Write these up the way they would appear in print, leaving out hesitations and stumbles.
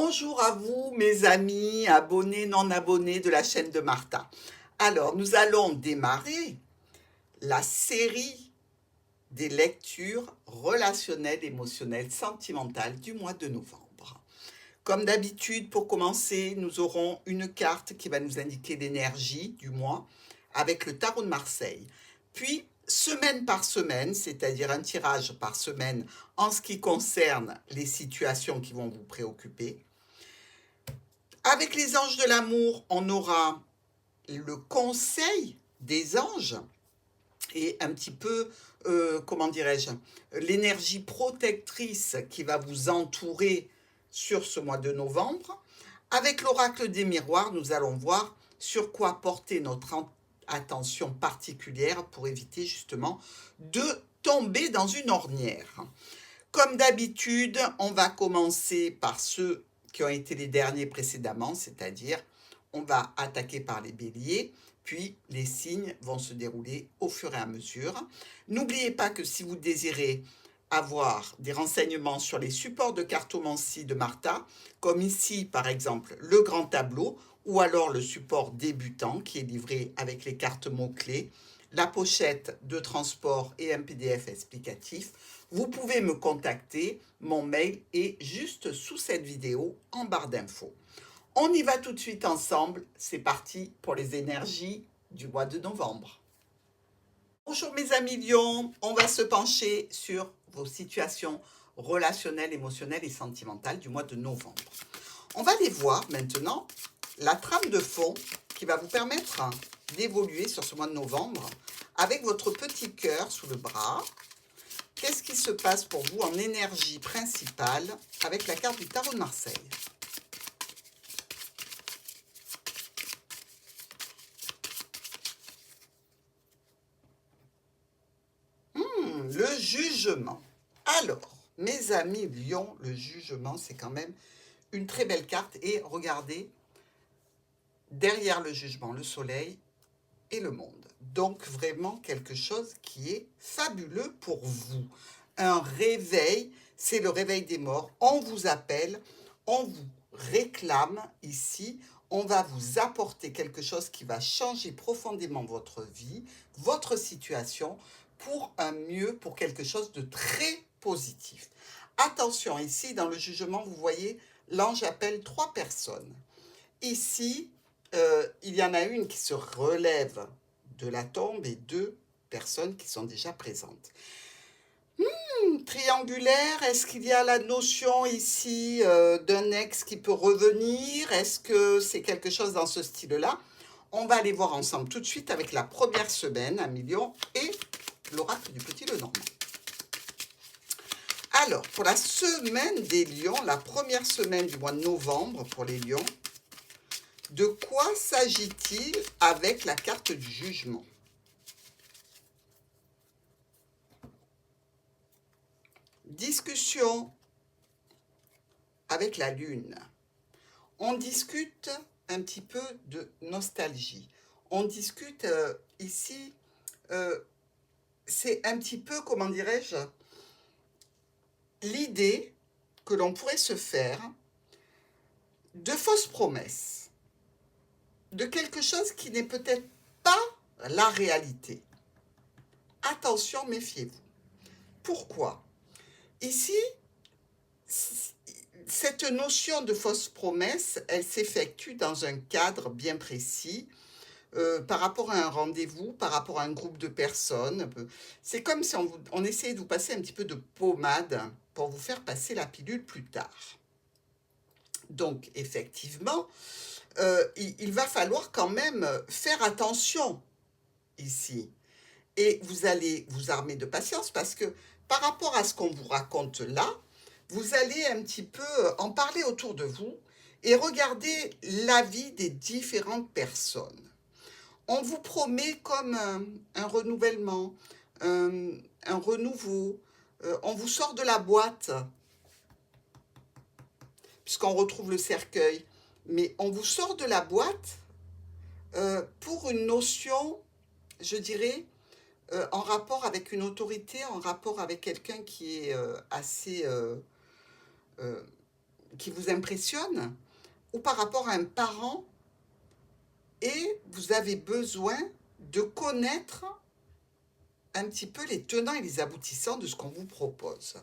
Bonjour à vous, mes amis, abonnés, non abonnés de la chaîne de Martha. Alors, nous allons démarrer la série des lectures relationnelles, émotionnelles, sentimentales du mois de novembre. Comme d'habitude, pour commencer, nous aurons une carte qui va nous indiquer l'énergie du mois avec le tarot de Marseille. Puis, semaine par semaine, c'est-à-dire un tirage par semaine en ce qui concerne les situations qui vont vous préoccuper. Avec les anges de l'amour, on aura le conseil des anges et un petit peu, comment dirais-je, l'énergie protectrice qui va vous entourer sur ce mois de novembre. Avec l'oracle des miroirs, nous allons voir sur quoi porter notre attention particulière pour éviter justement de tomber dans une ornière. Comme d'habitude, on va commencer par ceux qui ont été les derniers précédemment, c'est-à-dire on va attaquer par les béliers, puis les signes vont se dérouler au fur et à mesure. N'oubliez pas que si vous désirez avoir des renseignements sur les supports de cartomancie de Martha, comme ici par exemple le grand tableau, ou alors le support débutant qui est livré avec les cartes mots-clés, la pochette de transport et un PDF explicatif, vous pouvez me contacter, mon mail est juste sous cette vidéo en barre d'infos. On y va tout de suite ensemble, c'est parti pour les énergies du mois de novembre. Bonjour mes amis Lions, on va se pencher sur vos situations relationnelles, émotionnelles et sentimentales du mois de novembre. On va aller voir maintenant la trame de fond qui va vous permettre d'évoluer sur ce mois de novembre avec votre petit cœur sous le bras. Qu'est-ce qui se passe pour vous en énergie principale avec la carte du tarot de Marseille? Le jugement. Alors, mes amis Lions, le jugement, c'est quand même une très belle carte. Et regardez, derrière le jugement, le soleil et le monde. Donc, vraiment quelque chose qui est fabuleux pour vous. Un réveil, c'est le réveil des morts. On vous appelle, on vous réclame ici. On va vous apporter quelque chose qui va changer profondément votre vie, votre situation, pour un mieux, pour quelque chose de très positif. Attention, ici, dans le jugement, vous voyez, l'ange appelle 3 personnes. Ici, il y en a une qui se relève de la tombe et 2 personnes qui sont déjà présentes. Triangulaire, est-ce qu'il y a la notion ici d'un ex qui peut revenir? Est-ce que c'est quelque chose dans ce style-là? On va aller voir ensemble tout de suite avec la première semaine, un million, et l'oracle du petit Lenormand. Alors, pour la semaine des lions, la première semaine du mois de novembre pour les lions, de quoi s'agit-il avec la carte du jugement? Discussion avec la lune. On discute un petit peu de nostalgie. On discute ici, c'est un petit peu, comment dirais-je, l'idée que l'on pourrait se faire de fausses promesses, de quelque chose qui n'est peut-être pas la réalité. Attention, méfiez-vous. Pourquoi? Ici, cette notion de fausse promesse, elle s'effectue dans un cadre bien précis, par rapport à un rendez-vous, par rapport à un groupe de personnes. C'est comme si on essayait de vous passer un petit peu de pommade pour vous faire passer la pilule plus tard. Donc, effectivement, il va falloir quand même faire attention ici. Et vous allez vous armer de patience parce que par rapport à ce qu'on vous raconte là, vous allez un petit peu en parler autour de vous et regarder l'avis des différentes personnes. On vous promet comme un renouvellement, un renouveau. On vous sort de la boîte, puisqu'on retrouve le cercueil. Mais on vous sort de la boîte pour une notion, je dirais, en rapport avec une autorité, en rapport avec quelqu'un qui est assez, qui vous impressionne ou par rapport à un parent et vous avez besoin de connaître un petit peu les tenants et les aboutissants de ce qu'on vous propose.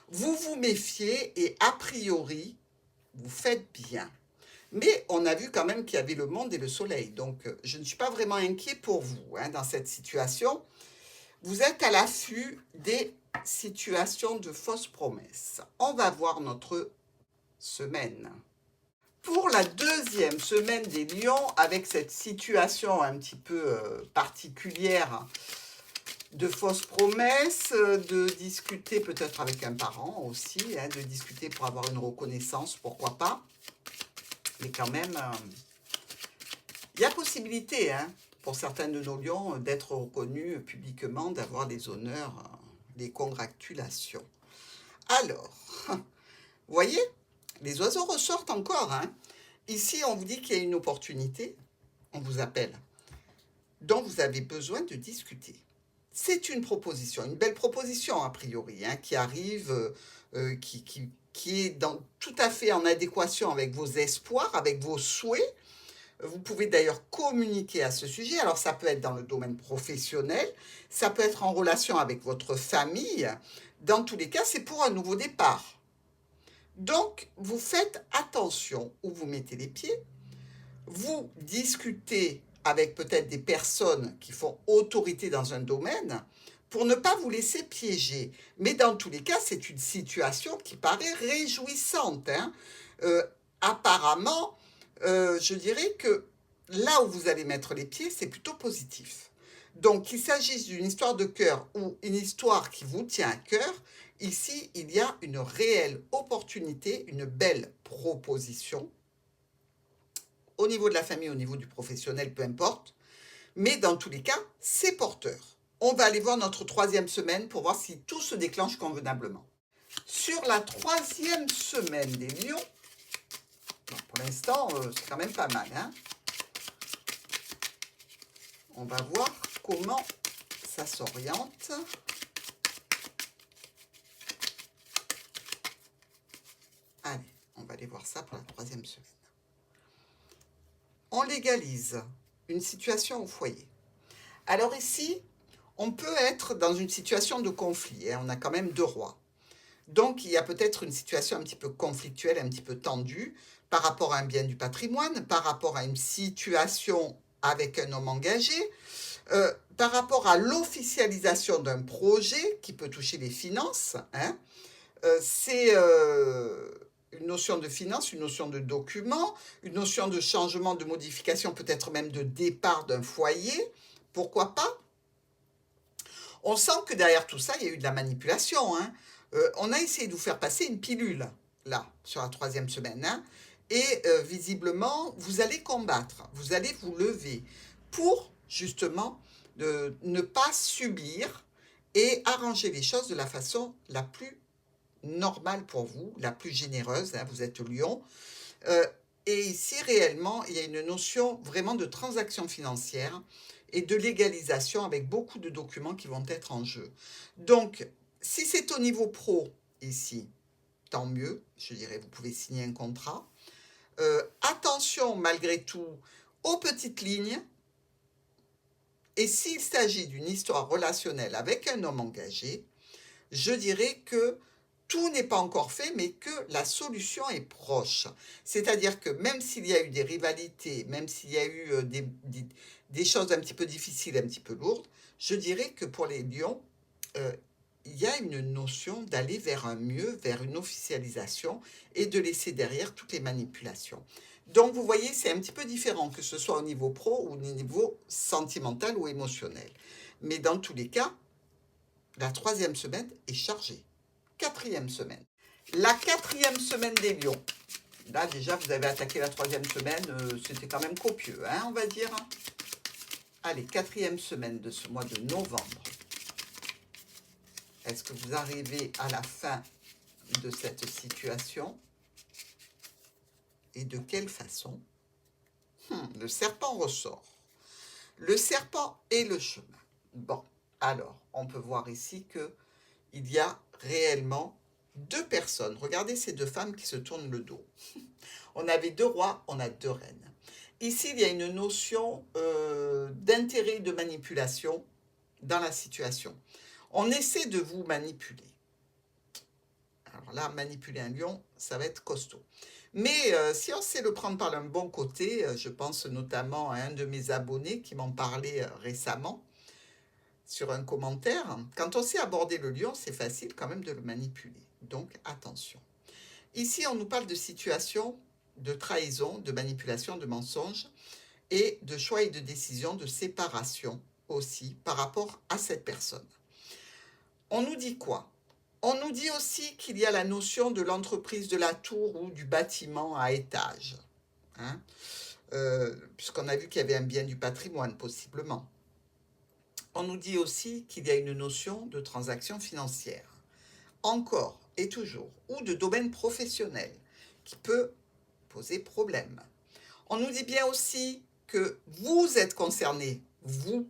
Vous vous méfiez et a priori, vous faites bien. Mais on a vu quand même qu'il y avait le monde et le soleil. Donc, je ne suis pas vraiment inquiet pour vous dans cette situation. Vous êtes à l'affût des situations de fausses promesses. On va voir notre semaine. Pour la deuxième semaine des lions, avec cette situation un petit peu particulière de fausses promesses, de discuter peut-être avec un parent aussi, de discuter pour avoir une reconnaissance, pourquoi pas. Mais quand même, il y a possibilité pour certains de nos lions d'être reconnus publiquement, d'avoir des honneurs, des congratulations. Alors, vous voyez, les oiseaux ressortent encore. Ici, on vous dit qu'il y a une opportunité, on vous appelle, dont vous avez besoin de discuter. C'est une proposition, une belle proposition a priori, qui arrive, qui est tout à fait en adéquation avec vos espoirs, avec vos souhaits. Vous pouvez d'ailleurs communiquer à ce sujet. Alors, ça peut être dans le domaine professionnel, ça peut être en relation avec votre famille. Dans tous les cas, c'est pour un nouveau départ. Donc, vous faites attention où vous mettez les pieds. Vous discutez avec peut-être des personnes qui font autorité dans un domaine pour ne pas vous laisser piéger. Mais dans tous les cas, c'est une situation qui paraît réjouissante. Apparemment, je dirais que là où vous allez mettre les pieds, c'est plutôt positif. Donc, qu'il s'agisse d'une histoire de cœur ou une histoire qui vous tient à cœur, ici, il y a une réelle opportunité, une belle proposition au niveau de la famille, au niveau du professionnel, peu importe. Mais dans tous les cas, c'est porteur. On va aller voir notre troisième semaine pour voir si tout se déclenche convenablement. Sur la troisième semaine des lions, pour l'instant, c'est quand même pas mal. On va voir comment ça s'oriente. Allez, on va aller voir ça pour la troisième semaine. On légalise une situation au foyer. Alors ici, on peut être dans une situation de conflit. On a quand même deux rois. Donc, il y a peut-être une situation un petit peu conflictuelle, un petit peu tendue par rapport à un bien du patrimoine, par rapport à une situation avec un homme engagé, par rapport à l'officialisation d'un projet qui peut toucher les finances. C'est une notion de finance, une notion de document, une notion de changement, de modification, peut-être même de départ d'un foyer. Pourquoi pas? On sent que derrière tout ça, il y a eu de la manipulation. On a essayé de vous faire passer une pilule, là, sur la troisième semaine. Et visiblement, vous allez combattre, vous allez vous lever pour, justement, ne pas subir et arranger les choses de la façon la plus normale pour vous, la plus généreuse. Vous êtes lion. Et ici, réellement, il y a une notion vraiment de transaction financière et de légalisation avec beaucoup de documents qui vont être en jeu. Donc, si c'est au niveau pro, ici, tant mieux, je dirais, vous pouvez signer un contrat. Attention, malgré tout, aux petites lignes. Et s'il s'agit d'une histoire relationnelle avec un homme engagé, je dirais que tout n'est pas encore fait, mais que la solution est proche. C'est-à-dire que même s'il y a eu des rivalités, même s'il y a eu des choses un petit peu difficiles, un petit peu lourdes, je dirais que pour les lions, il y a une notion d'aller vers un mieux, vers une officialisation et de laisser derrière toutes les manipulations. Donc vous voyez, c'est un petit peu différent, que ce soit au niveau pro ou au niveau sentimental ou émotionnel. Mais dans tous les cas, la troisième semaine est chargée. Quatrième semaine. La quatrième semaine des lions. Là, déjà, vous avez attaqué la troisième semaine. C'était quand même copieux, on va dire. Allez, quatrième semaine de ce mois de novembre. Est-ce que vous arrivez à la fin de cette situation? Et de quelle façon? Le serpent ressort. Le serpent et le chemin. Bon, alors, on peut voir ici qu'il y a réellement deux personnes. Regardez ces deux femmes qui se tournent le dos. On avait deux rois, on a deux reines. Ici, il y a une notion d'intérêt, de manipulation dans la situation. On essaie de vous manipuler. Alors là, manipuler un lion, ça va être costaud. Mais si on sait le prendre par un bon côté, je pense notamment à un de mes abonnés qui m'en parlait récemment sur un commentaire. Quand on sait aborder le lion, c'est facile quand même de le manipuler. Donc attention. Ici, on nous parle de situations de trahison, de manipulation, de mensonge et de choix et de décision, de séparation aussi par rapport à cette personne. On nous dit quoi? On nous dit aussi qu'il y a la notion de l'entreprise de la tour ou du bâtiment à étage, hein, puisqu'on a vu qu'il y avait un bien du patrimoine possiblement. On nous dit aussi qu'il y a une notion de transaction financière, encore et toujours, ou de domaine professionnel qui peut poser problème. On nous dit bien aussi que vous êtes concerné, vous,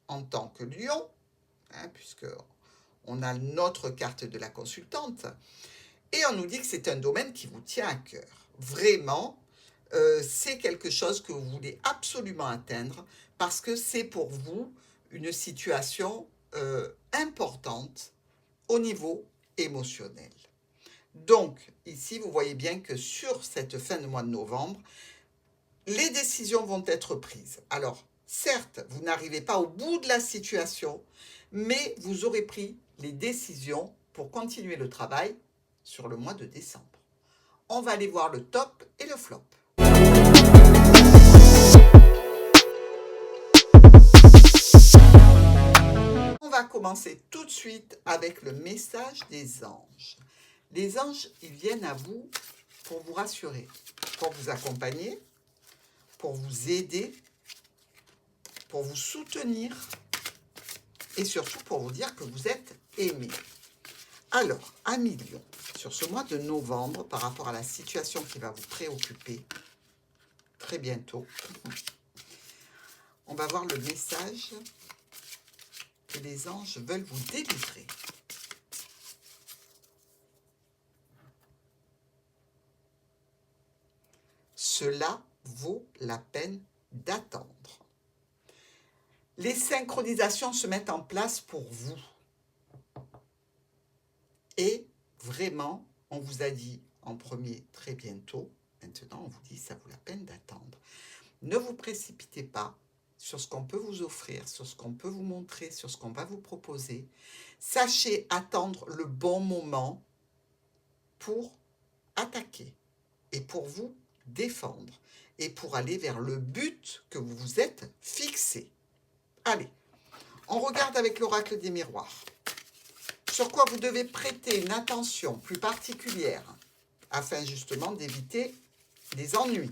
en tant que lion, hein, puisque on a notre carte de la consultante, et on nous dit que c'est un domaine qui vous tient à cœur. Vraiment, c'est quelque chose que vous voulez absolument atteindre parce que c'est pour vous une situation importante au niveau émotionnel. Donc, ici, vous voyez bien que sur cette fin de mois de novembre, les décisions vont être prises. Alors, certes, vous n'arrivez pas au bout de la situation, mais vous aurez pris les décisions pour continuer le travail sur le mois de décembre. On va aller voir le top et le flop. On va commencer tout de suite avec le message des anges. Les anges, ils viennent à vous pour vous rassurer, pour vous accompagner, pour vous aider, pour vous soutenir et surtout pour vous dire que vous êtes aimé. Alors, amis Lion, sur ce mois de novembre, par rapport à la situation qui va vous préoccuper très bientôt, on va voir le message que les anges veulent vous délivrer. Cela vaut la peine d'attendre. Les synchronisations se mettent en place pour vous. Et vraiment, on vous a dit en premier très bientôt, maintenant on vous dit ça vaut la peine d'attendre. Ne vous précipitez pas sur ce qu'on peut vous offrir, sur ce qu'on peut vous montrer, sur ce qu'on va vous proposer. Sachez attendre le bon moment pour attaquer et pour vous défendre et pour aller vers le but que vous vous êtes fixé. Allez, on regarde avec l'oracle des miroirs. Sur quoi vous devez prêter une attention plus particulière afin justement d'éviter des ennuis.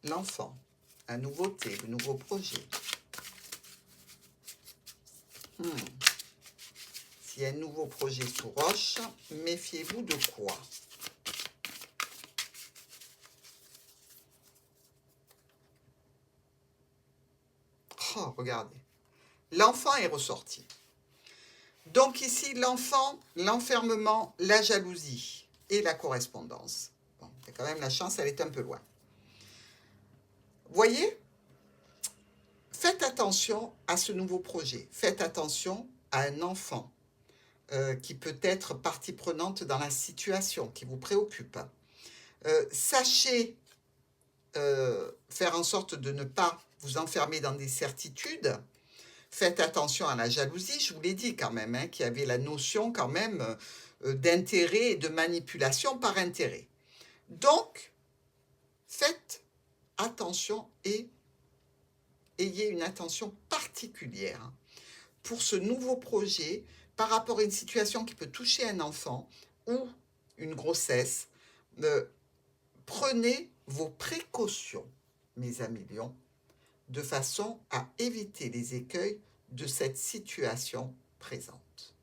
L'enfant, la nouveauté, le nouveau projet. S'il y a un nouveau projet sous roche, méfiez-vous de quoi? Oh, regardez. L'enfant est ressorti. Donc ici, l'enfant, l'enfermement, la jalousie et la correspondance. Bon, il y a quand même la chance, elle est un peu loin. Voyez, faites attention à ce nouveau projet. Faites attention à un enfant qui peut être partie prenante dans la situation qui vous préoccupe. Sachez faire en sorte de ne pas vous enfermer dans des certitudes. Faites attention à la jalousie, je vous l'ai dit quand même, hein, qu'il y avait la notion quand même d'intérêt et de manipulation par intérêt. Donc, faites attention et ayez une attention particulière pour ce nouveau projet par rapport à une situation qui peut toucher un enfant ou une grossesse. Prenez vos précautions, mes amis lions, de façon à éviter les écueils de cette situation présente.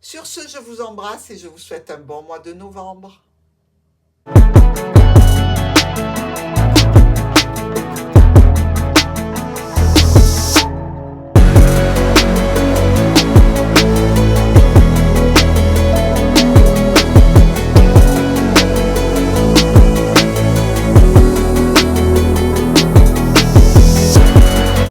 Sur ce, je vous embrasse et je vous souhaite un bon mois de novembre.